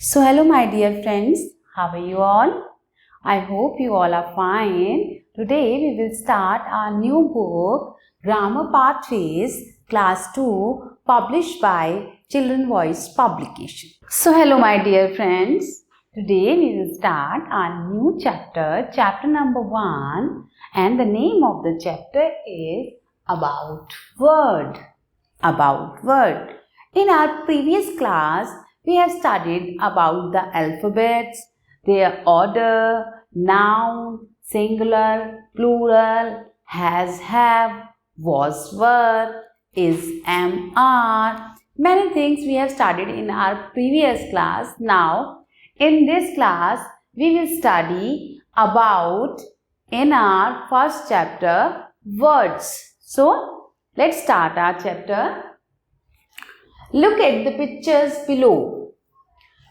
So hello my dear friends, how are you all? I hope you all are fine. Today we will start our new book Grammar Pathways Class 2 published by Children Voice Publication. So hello my dear friends, today we will start our new chapter, chapter number 1, and the name of the chapter is About Word. About Word. In our previous class, we have studied about the alphabets, their order, noun, singular, plural, has, have, was, were, is, am, are. Many things we have studied in our previous class. Now, in this class, we will study about in our first chapter, words. So, let's start our chapter. Look at the pictures below.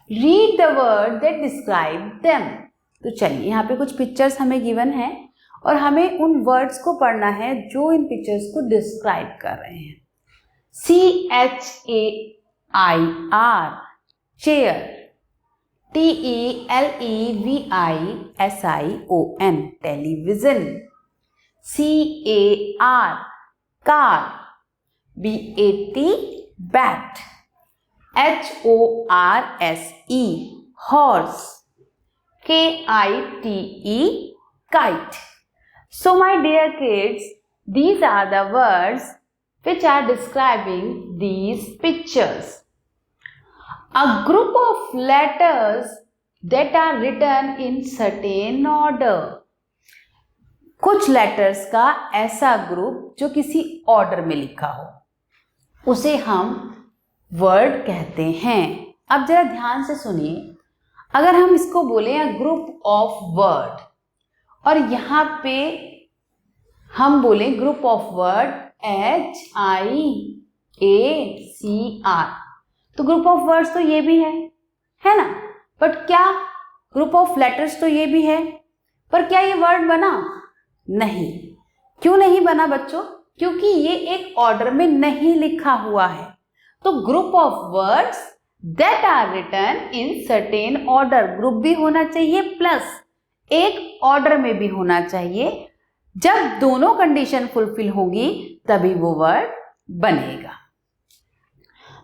Read the word that describe them. तो चलिए यहाँ पे कुछ pictures हमें given है और हमें उन वर्ड्स को पढ़ना है जो इन पिक्चर्स को डिस्क्राइब कर रहे हैं. CHAIR chair, TELEVISION television, CAR car, BAT bat, HORSE horse, KITE kite. So my dear kids, these are the words which are describing these pictures. A group of letters that are written in certain order. कुछ letters का ऐसा group जो किसी order में लिखा हो उसे हम वर्ड कहते हैं. अब जरा ध्यान से सुनिए. अगर हम इसको बोले अ ग्रुप ऑफ वर्ड और यहाँ पे हम बोले ग्रुप ऑफ वर्ड HIACR, तो ग्रुप ऑफ वर्ड्स तो ये भी है ना. बट क्या ग्रुप ऑफ लेटर्स तो ये भी है, पर क्या ये वर्ड बना? नहीं. क्यों नहीं बना बच्चों? क्योंकि ये एक ऑर्डर में नहीं लिखा हुआ है. तो group of words that are written in certain order, group भी होना चाहिए प्लस एक ऑर्डर में भी होना चाहिए. जब दोनों कंडीशन फुलफिल होगी तभी वो वर्ड बनेगा.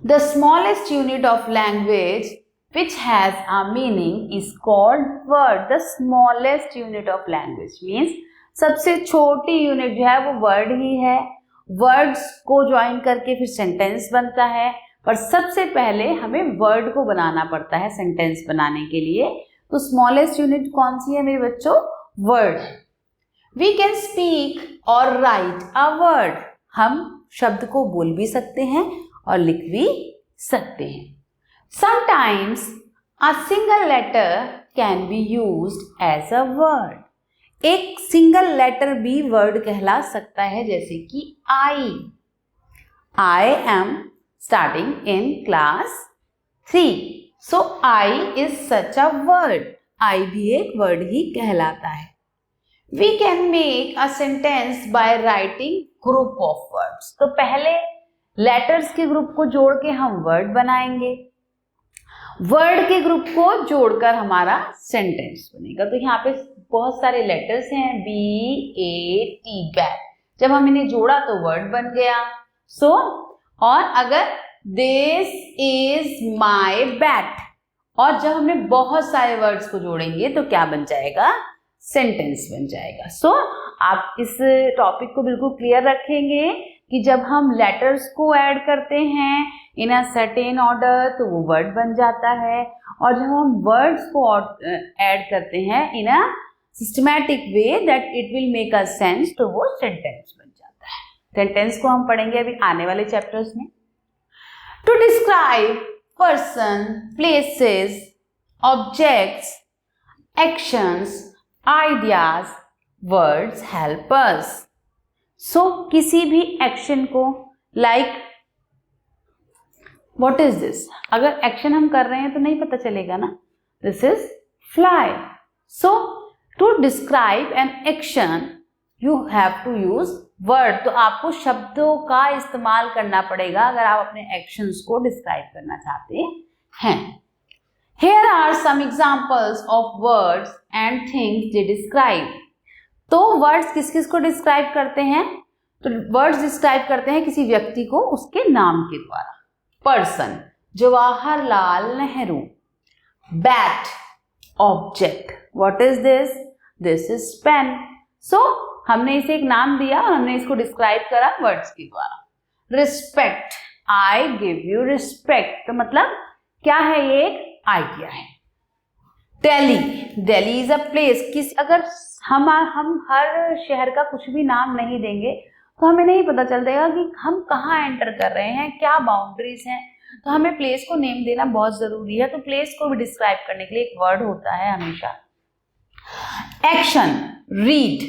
The smallest unit of language which has a meaning is called word. The smallest unit of language means सबसे छोटी यूनिट जो है वो वर्ड ही है. वर्ड्स को ज्वाइन करके फिर सेंटेंस बनता है, पर सबसे पहले हमें वर्ड को बनाना पड़ता है सेंटेंस बनाने के लिए. तो स्मॉलेस्ट यूनिट कौन सी है मेरे बच्चों? वर्ड. वी कैन स्पीक और राइट अ वर्ड. हम शब्द को बोल भी सकते हैं और लिख भी सकते हैं. Sometimes a single letter can be used as a word. एक सिंगल लेटर भी वर्ड कहला सकता है, जैसे कि I am starting in class 3. So I is such a word. I भी एक वर्ड ही कहलाता है. We can make a sentence by writing group of words. तो पहले लेटर्स के ग्रुप को जोड़ के हम वर्ड बनाएंगे, वर्ड के ग्रुप को जोड़कर हमारा सेंटेंस बनेगा. तो यहाँ पे बहुत सारे लेटर्स हैं, BAT बैट. जब हम इन्हें जोड़ा तो वर्ड बन गया. सो और अगर दिस इज माय बैट, और जब हमने बहुत सारे वर्ड्स को जोड़ेंगे तो क्या बन जाएगा? सेंटेंस बन जाएगा. सो आप इस टॉपिक को बिल्कुल क्लियर रखेंगे कि जब हम लेटर्स को ऐड करते हैं इन अ सर्टेन ऑर्डर तो वो वर्ड बन जाता है, और जब हम वर्ड्स को ऐड करते हैं in a systematic way that it will make a sense तो वो सेंटेंस बन जाता है. सेंटेंस को हम पढ़ेंगे अभी आने वाले चैप्टर्स में. To describe person, places, objects, actions, ideas, words help us. So किसी भी एक्शन को लाइक व्हाट इज दिस, अगर एक्शन हम कर रहे हैं तो नहीं पता चलेगा ना. This is fly. So to describe an action you have to use word. तो आपको शब्दों का इस्तेमाल करना पड़ेगा अगर आप अपने एक्शंस को डिस्क्राइब करना चाहते हैं. Here are some examples of words and things they describe. तो वर्ड्स किस किस को डिस्क्राइब करते हैं? तो वर्ड्स डिस्क्राइब करते हैं किसी व्यक्ति को उसके नाम के द्वारा. Person, Jawaharlal Nehru. Bat, object. What is this? This is pen. So हमने इसे एक नाम दिया और हमने इसको डिस्क्राइब करा वर्ड्स के द्वारा. Respect, I give you respect. तो मतलब क्या है? ये एक आइडिया है. Delhi, Delhi is a place. अगर हम हर शहर का कुछ भी नाम नहीं देंगे तो हमें नहीं पता चल देगा कि हम कहाँ एंटर कर रहे हैं, क्या बाउंड्रीज हैं. तो हमें प्लेस को नेम देना बहुत जरूरी है. तो प्लेस को भी डिस्क्राइब करने के लिए एक वर्ड होता है हमेशा. Action, read,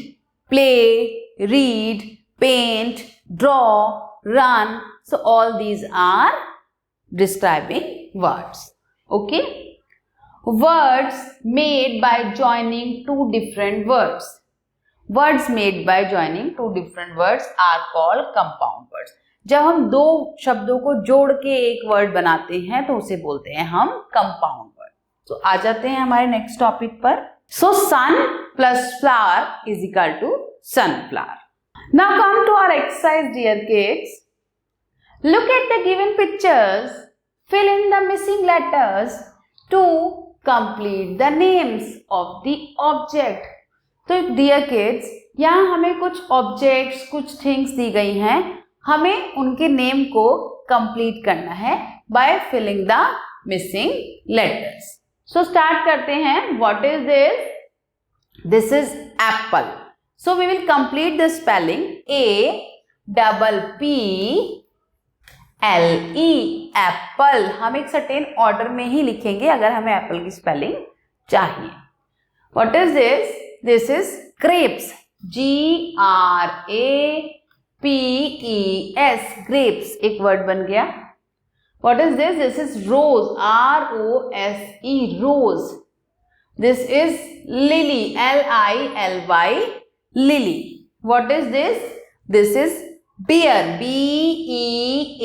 play, read, paint, draw, run. So all these are describing words. Okay. Words made by joining two different words. Words made by joining two different words are called compound words. जब हम दो शब्दों को जोड़ के एक word बनाते हैं तो उसे बोलते हैं हम कंपाउंड वर्ड. तो आ जाते हैं हमारे नेक्स्ट टॉपिक पर. So sun plus flower is equal to sunflower. Now come to our exercise, dear kids. Look at the given pictures. Fill in the missing letters to complete the names of the object. तो dear kids, यहाँ हमें कुछ objects, कुछ things दी गई हैं. हमें उनके name को complete करना है by filling the missing letters. So start करते हैं. What is this? This is apple. So we will complete the spelling. A-double-P L-E, apple. हम एक सर्टेन ऑर्डर में ही लिखेंगे अगर हमें एप्पल की स्पेलिंग चाहिए. What is this? This is grapes. G-R-A-P-E-S, grapes. एक वर्ड बन गया. What is this? This is rose. R-O-S-E, rose. This is lily. L-I-L-Y, lily. What is this? This is bear. B-E-A-R,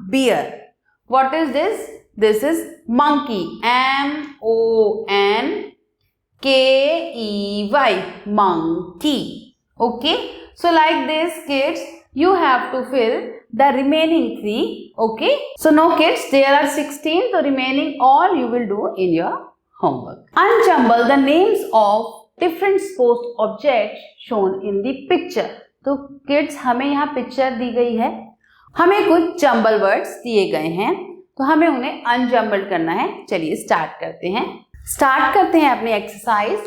bear. What is this? This is monkey. M-O-N-K-E-Y, monkey. Okay. So like this, kids, you have to fill the remaining 3. Okay. So no kids, there are 16. So remaining all you will do in your homework. Unjumble the names of different sports objects shown in the picture. तो kids हमें यहाँ picture दी गई है. हमें कुछ jumble words दिए गए हैं तो हमें उन्हें अनजम्बल करना है. चलिए स्टार्ट करते हैं. अपनी exercise.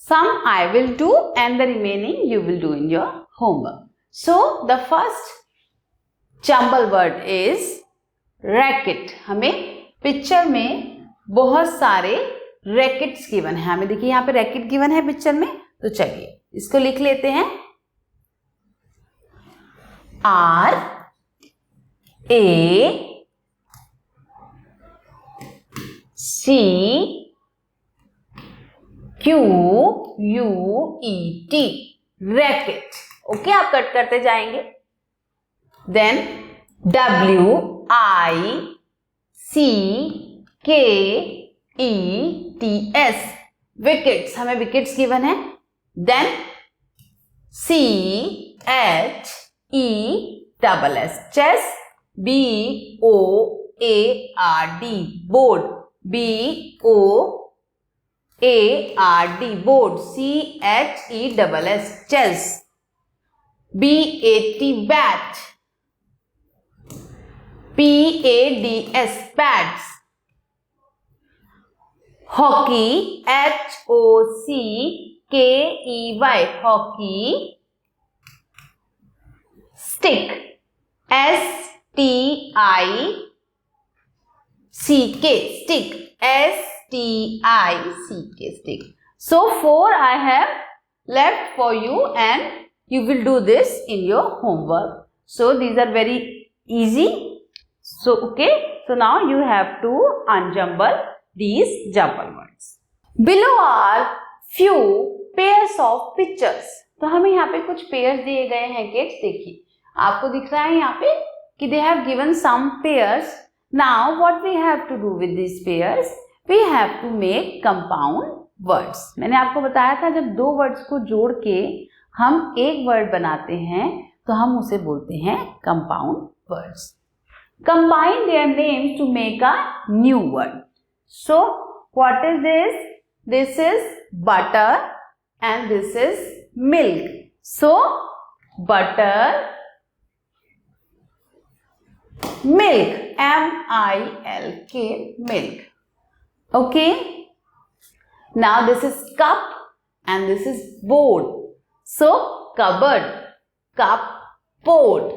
Some I will do and the remaining you will do in your homework. So the first jumble word is racket. हमें पिक्चर में बहुत सारे रैकेट्स गिवन है. हमें देखिए यहाँ पे रैकेट गिवन है पिक्चर में. तो चलिए इसको लिख लेते हैं. R-A-C-Q-U-E-T, racket. ओके, आप कट करते जाएंगे. Then W-I-C-K-E-T-S, wickets. हमें विकेट्स गिवन है. Then C-H-E-S-S, chess. B-O-A-R-D, board. B-O-A-R-D, board. C-H-E-S-S, chess. B-A-T, bat. P-A-D-S, pads. Hockey. H-O-C-K-E-Y, hockey. Stick. S-T-I-C-K, stick. S-T-I-C-K, stick. So 4 I have left for you and you will do this in your homework. So these are very easy. So okay, so now you have to unjumble these jumble words. Below are few pairs of pictures. तो हमें यहाँ पे कुछ pairs दिए गए हैं kids. देखिए आपको दिख रहा है यहाँ पे कि they have given some pairs Now what we have to do with these pairs? We have to make compound words. मैंने आपको बताया था जब दो वर्ड्स को जोड़ के हम एक वर्ड बनाते हैं तो हम उसे बोलते हैं compound words. Combine their names to make a new word. So what is this? This is butter and this is milk. So butter, milk, M-I-L-K, milk. Okay. Now this is cup and this is board. So cupboard, cup, board.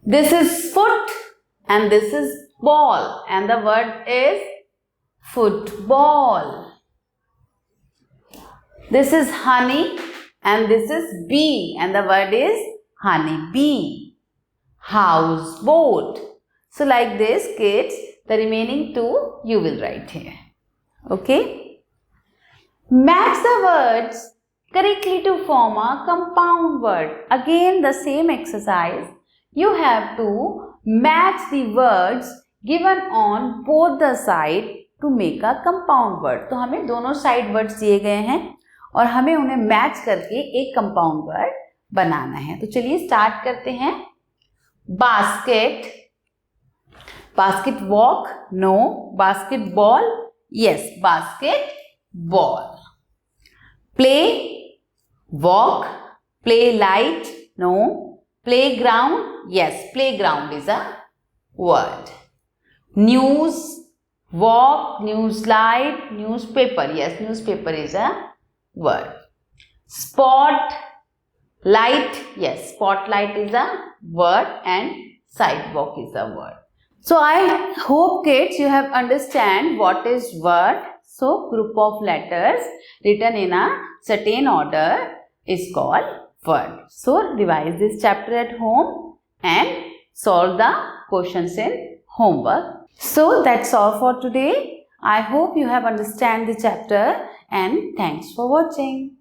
This is foot and this is ball and the word is football. This is honey and this is bee and the word is honey bee. Houseboat. So like this, kids, the remaining two you will write here. Okay? Match the words correctly to form a compound word. Again the same exercise. You have to match the words given on both the side to make a compound word. तो हमें दोनों side words दिए गए हैं और हमें उन्हें match करके एक कंपाउंड वर्ड बनाना है. तो चलिए स्टार्ट करते हैं. Basket, basket walk, no. Basketball, yes. Basket ball. Play, walk. Play light, no. Playground, yes. Playground is a word. News, walk, news light, newspaper, yes. Newspaper is a word. Spot, light, yes. Spotlight is a word and sidewalk is a word. So I hope kids you have understand what is word. So group of letters written in a certain order is called word. So revise this chapter at home and solve the questions in homework. So that's all for today. I hope you have understand the chapter and thanks for watching.